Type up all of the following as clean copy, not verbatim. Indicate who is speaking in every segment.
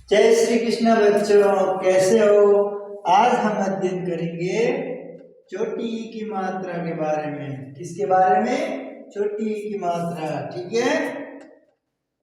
Speaker 1: जय श्री कृष्ण बच्चों, कैसे हो। आज हम अध्ययन करेंगे छोटी ई की मात्रा के बारे में। किसके बारे में? छोटी ई की मात्रा। ठीक है,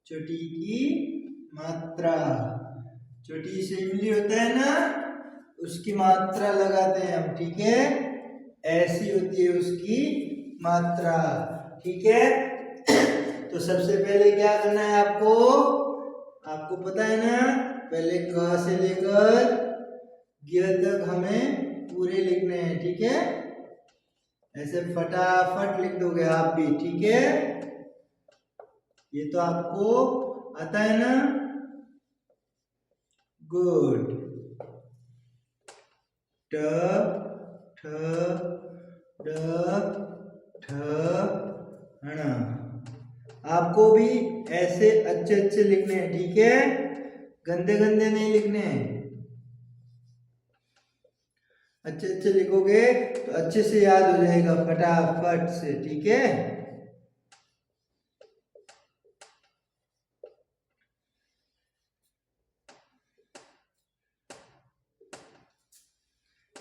Speaker 1: छोटी ई की मात्रा। छोटी ई से इमली होता है ना, उसकी मात्रा लगाते हैं हम। ठीक है, ऐसी होती है उसकी मात्रा। ठीक है, तो सबसे पहले क्या करना है आपको पता है ना, पहले क से लेकर ग तक हमें पूरे लिखने हैं। ठीक है, ऐसे फटाफट लिख दोगे आप भी। ठीक है, ये तो आपको आता है ना। गुड। ट ठ ड ठ ण। आपको भी ऐसे अच्छे अच्छे लिखने हैं। ठीक है, गंदे गंदे नहीं लिखने हैं। अच्छे अच्छे लिखोगे तो अच्छे से याद हो जाएगा फटाफट से। ठीक है,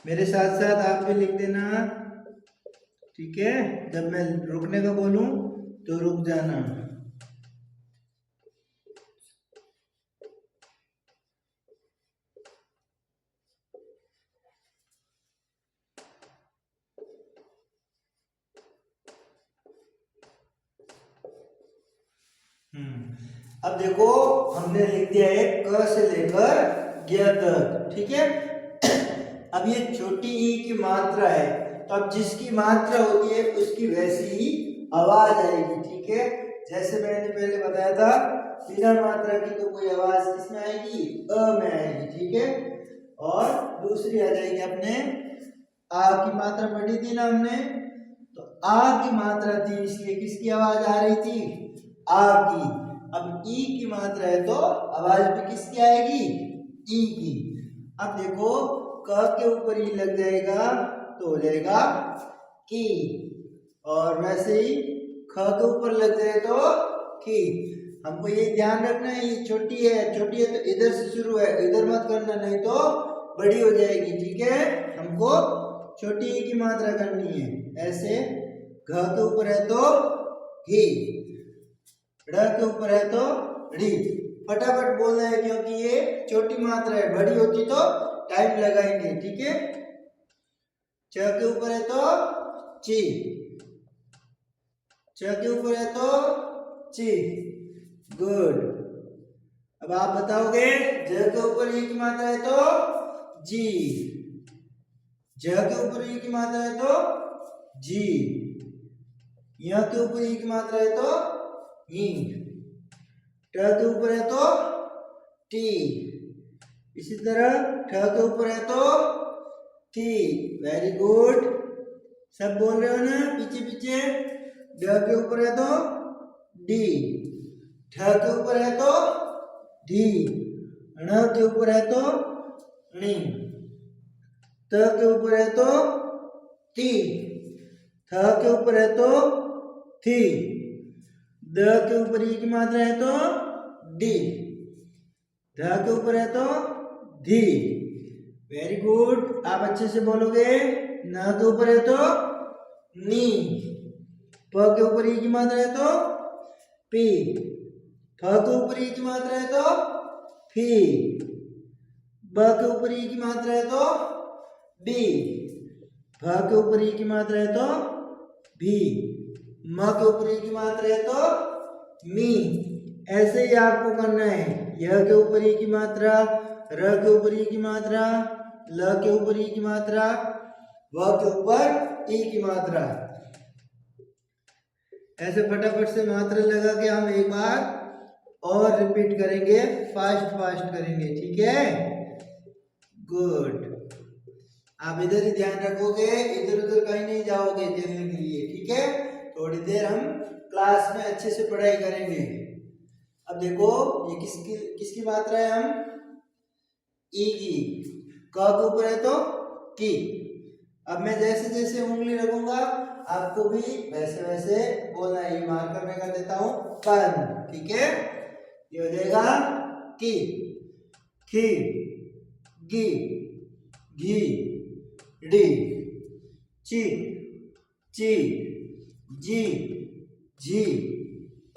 Speaker 1: मेरे साथ साथ आप भी लिख देना। ठीक है, जब मैं रुकने का बोलूं तो रुक जाना। अब देखो, हमने लिख दिया है क से लेकर ग तक। ठीक है, अब ये छोटी ई की मात्रा है, तो अब जिसकी मात्रा होती है उसकी वैसी ही आवाज आएगी। ठीक है, जैसे मैंने पहले बताया था, बिना मात्रा की तो कोई आवाज किसमें आएगी? अ में आएगी। ठीक है, और दूसरी आ जाएगी अपने आ की मात्रा पढ़ी थी ना हमने, तो आ की मात्रा थी, इसलिए किसकी आवाज आ रही थी? आ की। अब ई की मात्रा है तो आवाज भी किसकी आएगी? ई की। अब देखो, क के ऊपर ई लग जाएगा तो हो जाएगा की, और वैसे ही ख के ऊपर लग जाए तो की। हमको ये ध्यान रखना है, ये छोटी है तो इधर से शुरू है, इधर मत करना, नहीं तो बड़ी हो जाएगी। ठीक है, हमको छोटी ई की मात्रा करनी है। ऐसे घ के ऊपर है तो घी, ड़ के ऊपर है तो ड़ी। फटाफट बोलना है क्योंकि ये छोटी मात्रा है, बड़ी होती तो टाइम लगाएंगे। ठीक है, च के ऊपर है तो ची, च के ऊपर है तो ची। गुड। अब आप बताओगे, ज के ऊपर ई की मात्रा है तो जी, ज के ऊपर ई की मात्रा है तो जी, य के ऊपर ई की मात्रा है तो ही, ट के ऊपर है तो टी, इसी तरह ठ के ऊपर है तो थी। वेरी गुड, सब बोल रहे हो ना पीछे पीछे। ड के ऊपर है तो डी, ठ के ऊपर है तो ढी, ण के ऊपर है तो णी, त के ऊपर है तो ती, थ के ऊपर है तो थी, द के ऊपर ई की मात्रा है तो डी, ध के ऊपर है तो धी। वेरी गुड, आप अच्छे से बोलोगे। न के ऊपर है तो नी, प के ऊपर ई की मात्रा है तो पी, फ के ऊपर ई की मात्रा है तो फी, ब के ऊपर ई की मात्रा है तो बी, भ के ऊपर ई की मात्रा है तो भी, म के ऊपर ई की मात्रा है तो मी। ऐसे ही आपको करना है। य के ऊपर ई की मात्रा, र के ऊपर ई की मात्रा, ल के ऊपर ई की मात्रा, व के ऊपर ई की मात्रा। ऐसे फटाफट से मात्रा लगा के हम एक बार और रिपीट करेंगे, फास्ट फास्ट करेंगे। ठीक है, गुड। आप इधर ही ध्यान रखोगे, इधर उधर कहीं नहीं जाओगे खेलने के लिए। ठीक है, थोड़ी देर हम क्लास में अच्छे से पढ़ाई करेंगे। अब देखो, ये किसकी किसकी मात्रा है? हम ई की। क के ऊपर है तो की। अब मैं जैसे जैसे उंगली रखूंगा आपको भी वैसे वैसे बोलना है। ये मार्कर मैं कर देता हूं कन। ठीक है, ये हो जाएगा की। खी, गी, घी, डी, ची, ची, जी, जी,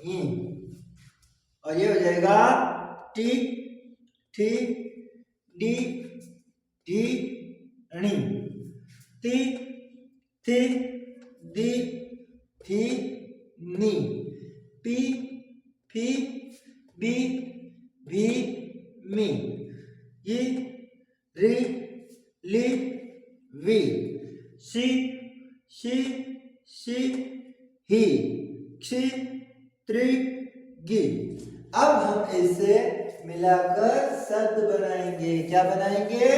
Speaker 1: ई। और ये हो जाएगा टी, ठी, डी, ढी, णी, ती, थी, दी, थी, नी, पी, फी, बी, भी, मी, ई, री, ली, वी, शी, शी, ही, क्षी, त्रि, गी। अब हम इसे मिलाकर शब्द बनाएंगे। क्या बनाएंगे?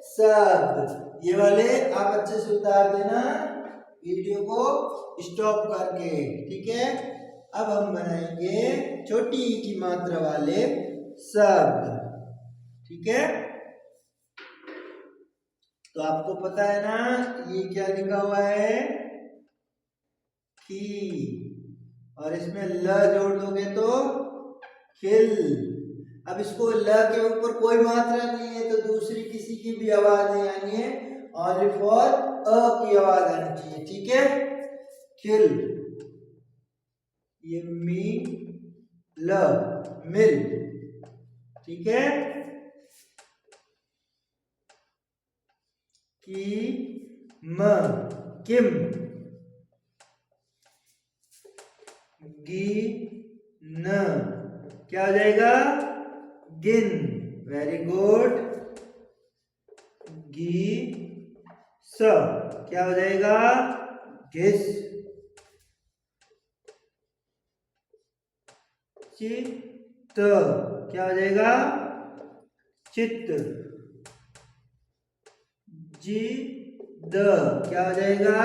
Speaker 1: शब्द। ये वाले आप अच्छे से उतार देना वीडियो को स्टॉप करके, ठीक है। अब हम बनाएंगे छोटी ई की मात्रा वाले शब्द, ठीक है। तो आपको पता है ना ये क्या लिखा हुआ है? खी, और इसमें ल जोड़ दोगे तो खिल। अब इसको ल के ऊपर कोई मात्रा नहीं है तो दूसरी किसी की भी आवाज नहीं आनी है, ओनली फॉर अ की आवाज आनी चाहिए, ठीक है। खिल, ये मी ल, मिल, ठीक है। की म, किम, गी न, क्या हो जाएगा? गिन, वेरी गुड। गी स, क्या हो जाएगा? घिस। चित, क्या हो जाएगा? चित्त। जिद, क्या हो जाएगा?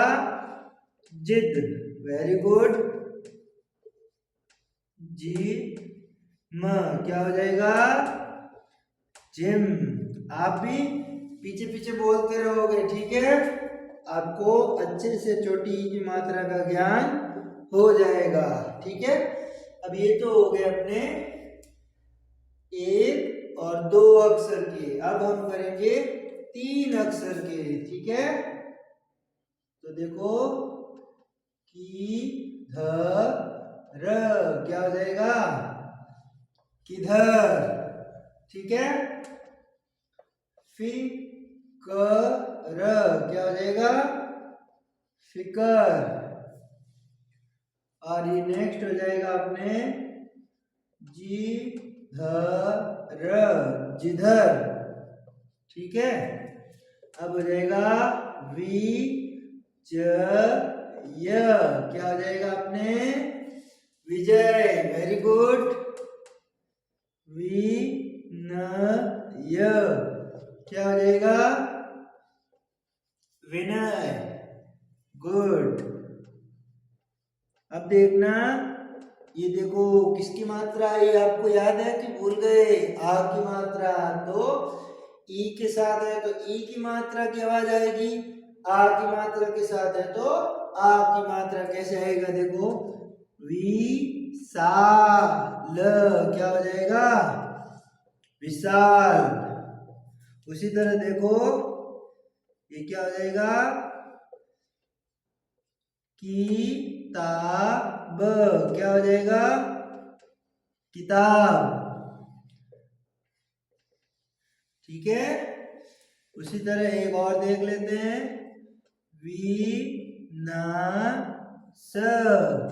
Speaker 1: जिद, वेरी गुड। जी म, क्या हो जाएगा? जिम। आप भी पीछे पीछे बोलते रहोगे, ठीक है। आपको अच्छे से छोटी ई की मात्रा का ज्ञान हो जाएगा, ठीक है। अब ये तो हो गए अपने एक और दो अक्षर के। अब हम करेंगे 3 अक्षर के, ठीक है। तो देखो की ध र, क्या हो जाएगा? किधर, ठीक है। फी क र, क्या हो जाएगा? फिकर। और ये नेक्स्ट हो जाएगा अपने जी ध र, जिधर, ठीक है। अब हो जाएगा वी ज य, क्या हो जाएगा अपने? विजय, वेरी गुड। वी न य, क्या हो जाएगा? विनय, गुड। अब देखना, ये देखो किसकी मात्रा है, आपको याद है कि भूल गए? आ की मात्रा। तो ई के साथ है तो ई की मात्रा की आवाज आएगी, आ की मात्रा के साथ है तो आ की मात्रा कैसे आएगा? देखो वी सा ल, क्या हो जाएगा? विशाल। उसी तरह देखो ये क्या हो जाएगा? किताब, क्या हो जाएगा? किताब, ठीक है। उसी तरह एक और देख लेते हैं, वी ना स,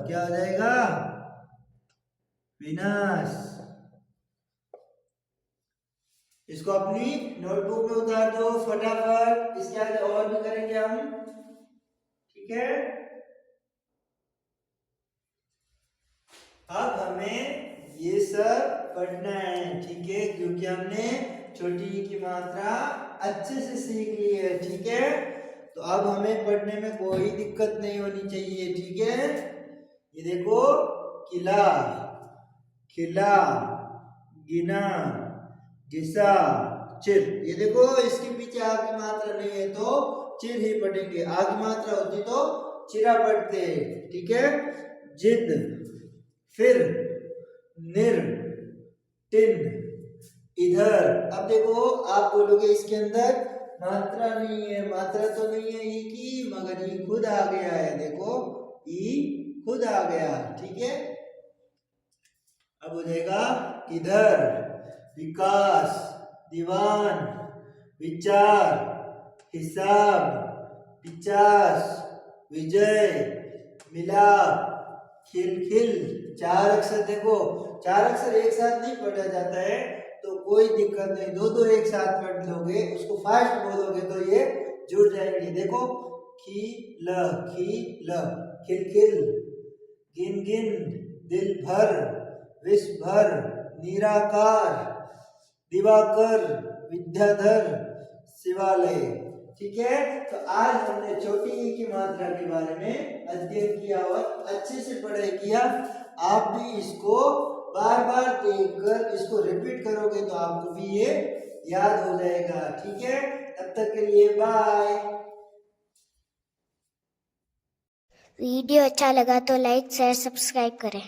Speaker 1: क्या हो जाएगा? विनाश। इसको अपनी नोटबुक में उतार दो फटाफट, इसके आगे और भी करेंगे हम, ठीक है। अब हमें ये सब पढ़ना है, ठीक है, क्योंकि हमने छोटी ई की मात्रा अच्छे से सीख ली है, ठीक है। तो अब हमें पढ़ने में कोई दिक्कत नहीं होनी चाहिए, ठीक है। ये देखो किला, खिला, गिना, घिसा, चिर। ये देखो इसके पीछे आ की मात्रा नहीं है तो चिर ही पढ़ेंगे, आ की मात्रा होती तो चिरा पढ़ते, ठीक है। जिद, फिर, निर, टिन, इधर। अब देखो आप बोलोगे इसके अंदर मात्रा नहीं है, मात्रा तो नहीं है ई की, मगर ई खुद आ गया है। देखो ई खुद आ गया, ठीक है। अब हो जाएगा इधर विकास, दीवान, विचार, हिसाब, 50, विजय, मिलाप, खिलखिल। 4 अक्षर देखो, 4 अक्षर एक साथ नहीं पढ़ा जाता है तो कोई दिक्कत नहीं, दो दो एक साथ पढ़ लोगे, उसको फास्ट बोलोगे तो ये जुड़ जाएंगे। देखो खिल, खिलखिल, गिन गिन, दिल भर, विश्व भर, निराकार, दिवाकर, विद्याधर, शिवालय। ठीक है, तो आज हमने छोटी ई की मात्रा के बारे में अध्ययन किया और अच्छे से पढ़ाई किया। आप भी इसको बार बार देखकर इसको रिपीट करोगे तो आपको भी ये याद हो जाएगा। ठीक है, तब तक के लिए बाय।
Speaker 2: वीडियो अच्छा लगा तो लाइक शेयर सब्सक्राइब करें।